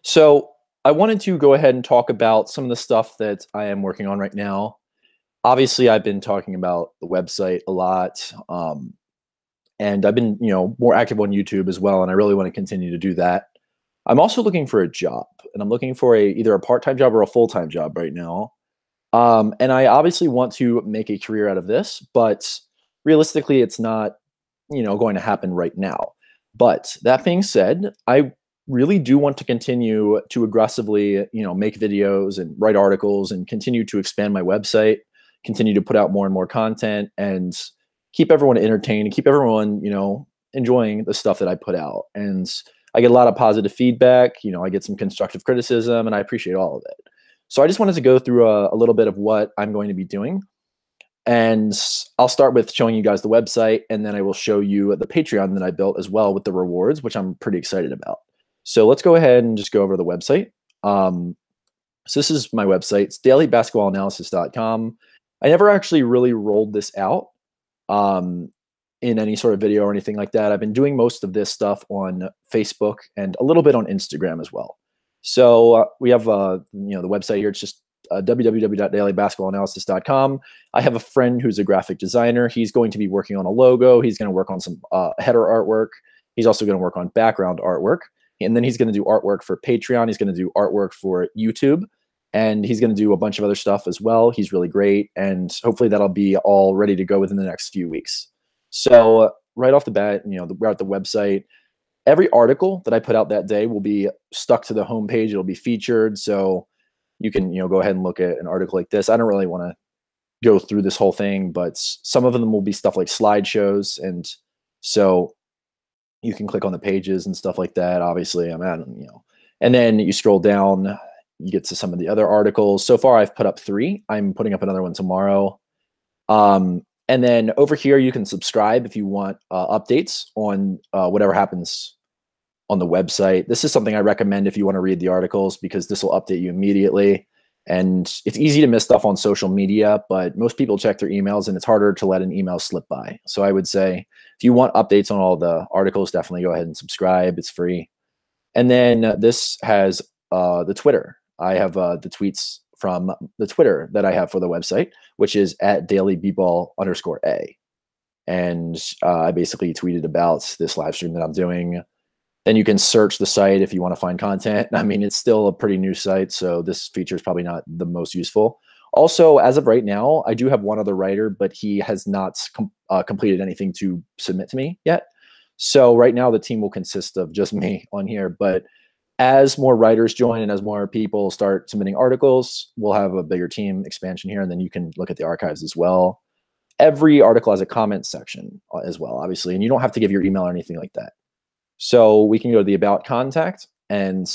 So I wanted to go ahead and talk about some of the stuff that I am working on right now. Obviously, I've been talking about the website a lot, and I've been, more active on YouTube as well, and I really want to continue to do that. I'm also looking for a job, and I'm looking for either a part-time job or a full-time job right now. And I obviously want to make a career out of this, but realistically, it's not, going to happen right now. But that being said, I really do want to continue to aggressively, make videos and write articles and continue to expand my website, continue to put out more and more content and keep everyone entertained and keep everyone, enjoying the stuff that I put out. And I get a lot of positive feedback, I get some constructive criticism and I appreciate all of it. So I just wanted to go through a little bit of what I'm going to be doing. And I'll start with showing you guys the website, and then I will show you the Patreon that I built as well with the rewards, which I'm pretty excited about. So let's go ahead and just go over the website. So this is my website. It's dailybasketballanalysis.com. I never actually really rolled this out in any sort of video or anything like that. I've been doing most of this stuff on Facebook and a little bit on Instagram as well. So we have the website here. It's just www.dailybasketballanalysis.com. I have a friend who's a graphic designer. He's going to be working on a logo. He's going to work on some header artwork. He's also going to work on background artwork. And then he's going to do artwork for Patreon. He's going to do artwork for YouTube. And he's going to do a bunch of other stuff as well. He's really great. And hopefully that'll be all ready to go within the next few weeks. So right off the bat, we're at the website. Every article that I put out that day will be stuck to the homepage. It'll be featured. So you can, go ahead and look at an article like this. I don't really want to go through this whole thing, but some of them will be stuff like slideshows. And so you can click on the pages and stuff like that. Obviously, and then you scroll down, you get to some of the other articles. So far, I've put up 3. I'm putting up another one tomorrow. And then over here, you can subscribe if you want updates on whatever happens on the website. This is something I recommend if you want to read the articles, because this will update you immediately. And it's easy to miss stuff on social media, but most people check their emails and it's harder to let an email slip by. So I would say if you want updates on all the articles, definitely go ahead and subscribe. It's free. And then this has the Twitter. I have the tweets from the Twitter that I have for the website, which is at @dailyball_a. And I basically tweeted about this live stream that I'm doing. Then you can search the site if you want to find content. I mean, it's still a pretty new site, so this feature is probably not the most useful. Also, as of right now, I do have one other writer, but he has not completed anything to submit to me yet. So right now, the team will consist of just me on here. But as more writers join and as more people start submitting articles, we'll have a bigger team expansion here, and then you can look at the archives as well. Every article has a comment section as well, obviously, and you don't have to give your email or anything like that. So we can go to the About Contact, and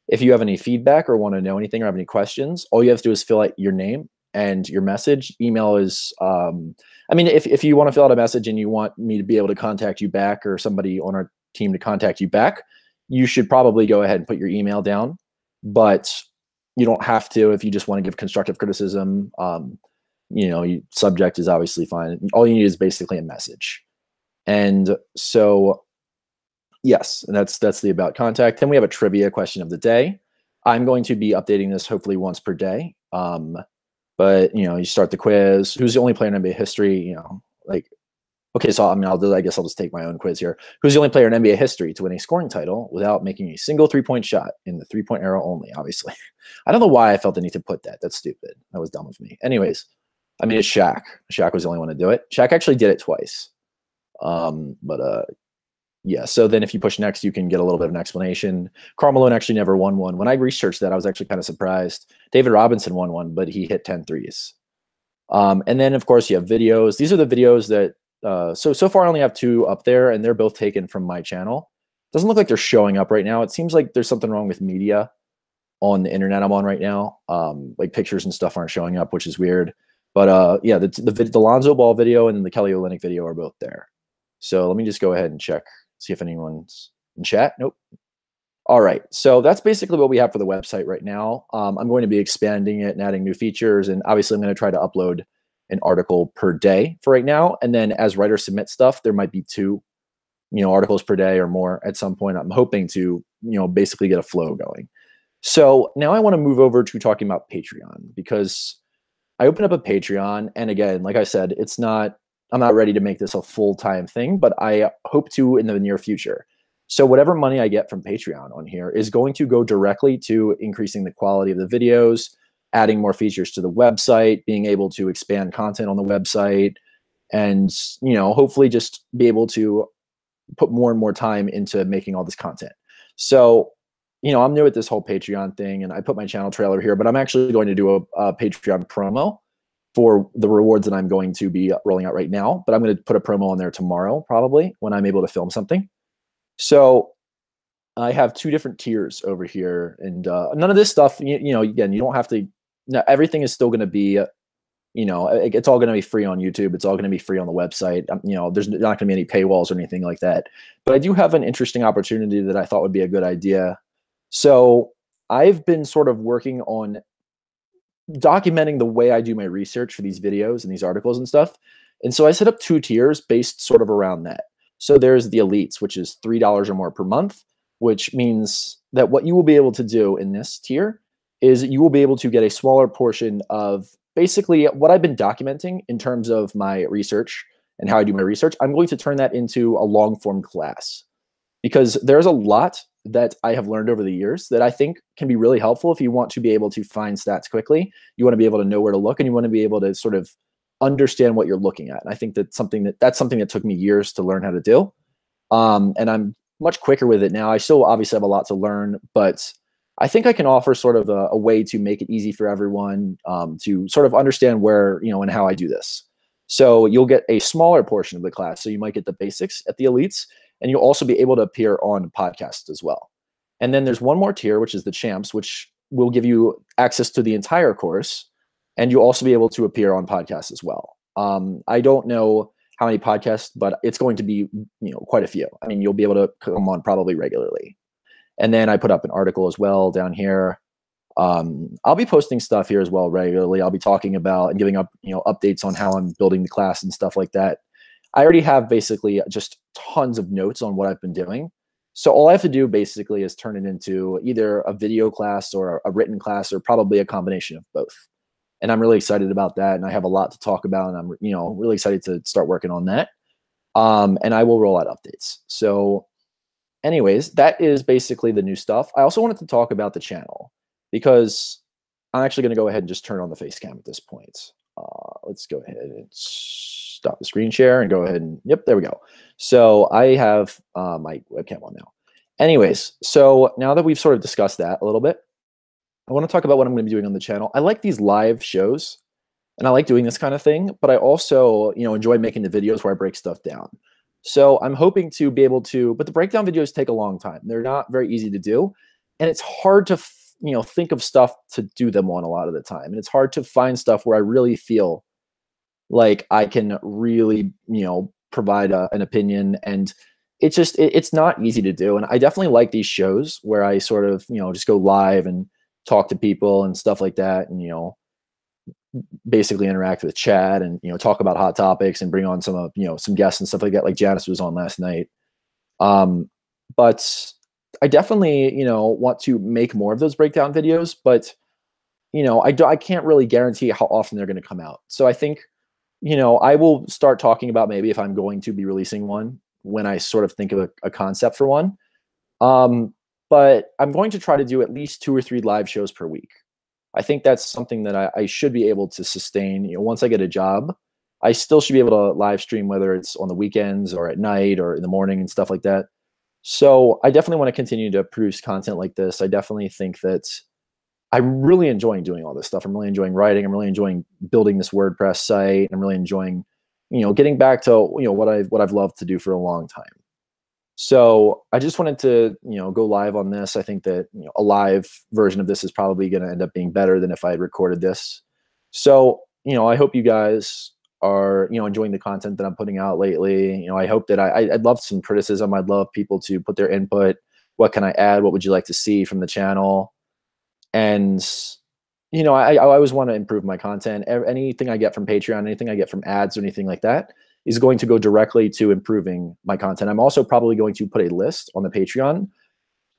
if you have any feedback or want to know anything or have any questions, all you have to do is fill out your name and your message. Email is, if you want to fill out a message and you want me to be able to contact you back or somebody on our team to contact you back, you should probably go ahead and put your email down, but you don't have to if you just want to give constructive criticism. Subject is obviously fine. All you need is basically a message. And so yes, and that's the About Contact. Then we have a trivia question of the day. I'm going to be updating this hopefully once per day. But you start the quiz. Who's the only player in NBA history? Okay, so I guess I'll just take my own quiz here. Who's the only player in NBA history to win a scoring title without making a single 3-point shot in the 3-point era only? Obviously, I don't know why I felt the need to put that. That's stupid. That was dumb of me. Anyways, it's Shaq. Shaq was the only one to do it. Shaq actually did it twice. Yeah, so then if you push next, you can get a little bit of an explanation. Karl Malone actually never won one. When I researched that, I was actually kind of surprised. David Robinson won one, but he hit 10 threes. And then, of course, you have videos. These are the videos that, so far I only have 2 up there, and they're both taken from my channel. Doesn't look like they're showing up right now. It seems like there's something wrong with media on the internet I'm on right now. Like pictures and stuff aren't showing up, which is weird. But yeah, the Lonzo Ball video and the Kelly Olynyk video are both there. So let me just go ahead and check. See if anyone's in chat. Nope. All right. So that's basically what we have for the website right now. I'm going to be expanding it and adding new features. And obviously, I'm going to try to upload an article per day for right now. And then as writers submit stuff, there might be 2, articles per day or more at some point. I'm hoping to, basically get a flow going. So now I want to move over to talking about Patreon because I opened up a Patreon, and again, like I said, I'm not ready to make this a full-time thing, but I hope to in the near future. So whatever money I get from Patreon on here is going to go directly to increasing the quality of the videos, adding more features to the website, being able to expand content on the website, and hopefully just be able to put more and more time into making all this content. So, I'm new at this whole Patreon thing, and I put my channel trailer here, but I'm actually going to do a Patreon promo for the rewards that I'm going to be rolling out right now. But I'm going to put a promo on there tomorrow, probably when I'm able to film something. So I have two different tiers over here, and none of this stuff, again, you don't have to. Everything is still going to be it's all going to be free on YouTube. It's all going to be free on the website. There's not going to be any paywalls or anything like that. But I do have an interesting opportunity that I thought would be a good idea. So I've been sort of working on documenting the way I do my research for these videos and these articles and stuff. And so I set up two tiers based sort of around that. So there's the elites, which is $3 or more per month, which means that what you will be able to do in this tier is you will be able to get a smaller portion of basically what I've been documenting in terms of my research and how I do my research. I'm going to turn that into a long form class because there's a lot that I have learned over the years that I think can be really helpful if you want to be able to find stats quickly. You want to be able to know where to look, and you want to be able to sort of understand what you're looking at. And I think that's something that took me years to learn how to do. And I'm much quicker with it now. I still obviously have a lot to learn, but I think I can offer sort of a way to make it easy for everyone to sort of understand where, and how I do this. So you'll get a smaller portion of the class. So you might get the basics at the elites, and you'll also be able to appear on podcasts as well. And then there's one more tier, which is the champs, which will give you access to the entire course. And you'll also be able to appear on podcasts as well. I don't know how many podcasts, but it's going to be, quite a few. I mean, you'll be able to come on probably regularly. And then I put up an article as well down here. I'll be posting stuff here as well regularly. I'll be talking about and giving up, updates on how I'm building the class and stuff like that. I already have basically just tons of notes on what I've been doing. So all I have to do basically is turn it into either a video class or a written class or probably a combination of both. And I'm really excited about that. And I have a lot to talk about, and I'm, really excited to start working on that. And I will roll out updates. So anyways, that is basically the new stuff. I also wanted to talk about the channel because I'm actually going to go ahead and just turn on the face cam at this point. Let's go ahead and stop the screen share and go ahead and, yep, there we go. So I have my webcam on now. Anyways, so now that we've sort of discussed that a little bit, I want to talk about what I'm going to be doing on the channel. I like these live shows and I like doing this kind of thing, but I also, enjoy making the videos where I break stuff down. So I'm hoping to be able to, but the breakdown videos take a long time. They're not very easy to do. And it's hard to, think of stuff to do them on a lot of the time. And it's hard to find stuff where I really feel like I can really, provide an opinion. And it's just, it's not easy to do. And I definitely like these shows where I sort of, just go live and talk to people and stuff like that. And, basically interact with chat and, talk about hot topics and bring on some of, some guests and stuff like that. Like Janice was on last night. But I definitely, want to make more of those breakdown videos, but, I can't really guarantee how often they're going to come out. So I think, I will start talking about maybe if I'm going to be releasing one when I sort of think of a concept for one. But I'm going to try to do at least 2 or 3 live shows per week. I think that's something that I should be able to sustain. Once I get a job, I still should be able to live stream, whether it's on the weekends or at night or in the morning and stuff like that. So I definitely want to continue to produce content like this. I definitely think that I'm really enjoying doing all this stuff. I'm really enjoying writing. I'm really enjoying building this WordPress site. I'm really enjoying, getting back to, what I've loved to do for a long time. So I just wanted to, go live on this. I think that, a live version of this is probably going to end up being better than if I had recorded this. So, I hope you guys are, enjoying the content that I'm putting out lately. I hope that I'd love some criticism. I'd love people to put their input. What can I add? What would you like to see from the channel? And, I always want to improve my content. Anything I get from Patreon, anything I get from ads or anything like that is going to go directly to improving my content. I'm also probably going to put a list on the Patreon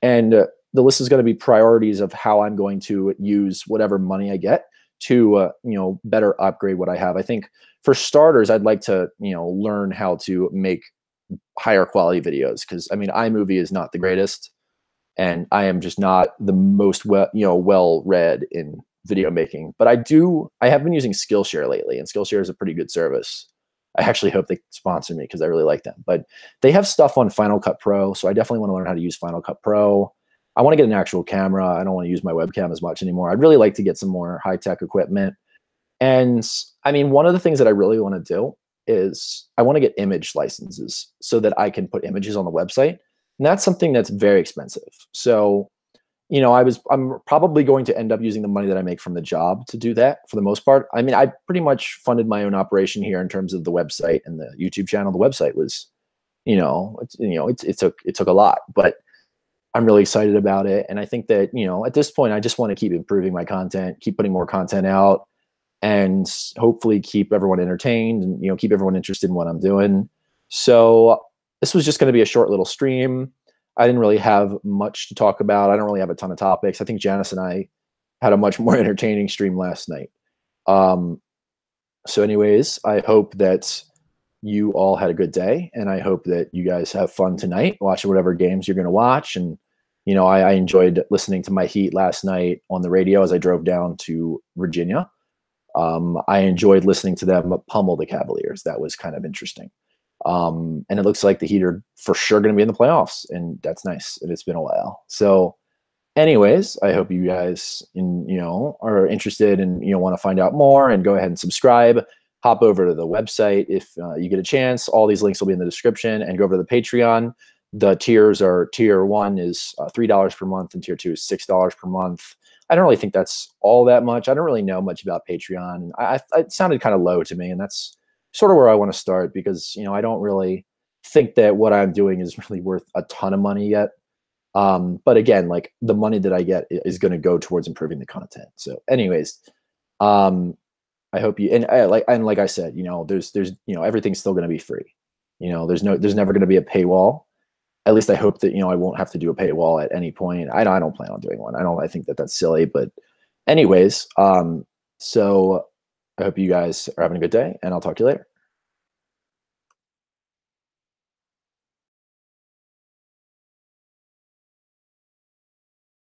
and the list is going to be priorities of how I'm going to use whatever money I get to, better upgrade what I have. I think for starters, I'd like to, learn how to make higher quality videos, because I mean, iMovie is not the greatest, and I am just not the most well read in video making. But I have been using Skillshare lately, and Skillshare is a pretty good service. I actually hope they sponsor me because I really like them. But they have stuff on Final Cut Pro, so I definitely want to learn how to use Final Cut Pro. I want to get an actual camera. I don't want to use my webcam as much anymore. I'd really like to get some more high-tech equipment. And I mean, one of the things that I really want to do is I want to get image licenses so that I can put images on the website. And that's something that's very expensive. So, I'm probably going to end up using the money that I make from the job to do that for the most part. I mean, I pretty much funded my own operation here in terms of the website and the YouTube channel. The website was, it took a lot, but I'm really excited about it. And I think that, at this point, I just want to keep improving my content, keep putting more content out, and hopefully keep everyone entertained and, keep everyone interested in what I'm doing. So this was just going to be a short little stream. I didn't really have much to talk about. I don't really have a ton of topics. I think Janice and I had a much more entertaining stream last night. So anyways, I hope that you all had a good day, and I hope that you guys have fun tonight watching whatever games you're going to watch. And, I enjoyed listening to my Heat last night on the radio as I drove down to Virginia. I enjoyed listening to them pummel the Cavaliers. That was kind of interesting. And it looks like the Heat are for sure going to be in the playoffs, and that's nice. And it's been a while. So anyways, I hope you guys, are interested and, want to find out more, and go ahead and subscribe. Hop over to the website if you get a chance. All these links will be in the description, and go over to the Patreon. The tiers are Tier 1 is $3 per month, and Tier 2 is $6 per month. I don't really think that's all that much. I don't really know much about Patreon. It sounded kind of low to me, and that's sort of where I want to start, because, I don't really think that what I'm doing is really worth a ton of money yet. But again, like, the money that I get is going to go towards improving the content. So anyways, I hope you, and like I said, there's everything's still going to be free. There's never going to be a paywall. At least I hope that, I won't have to do a paywall at any point. I don't plan on doing one. I think that that's silly, but anyways, so I hope you guys are having a good day, and I'll talk to you later.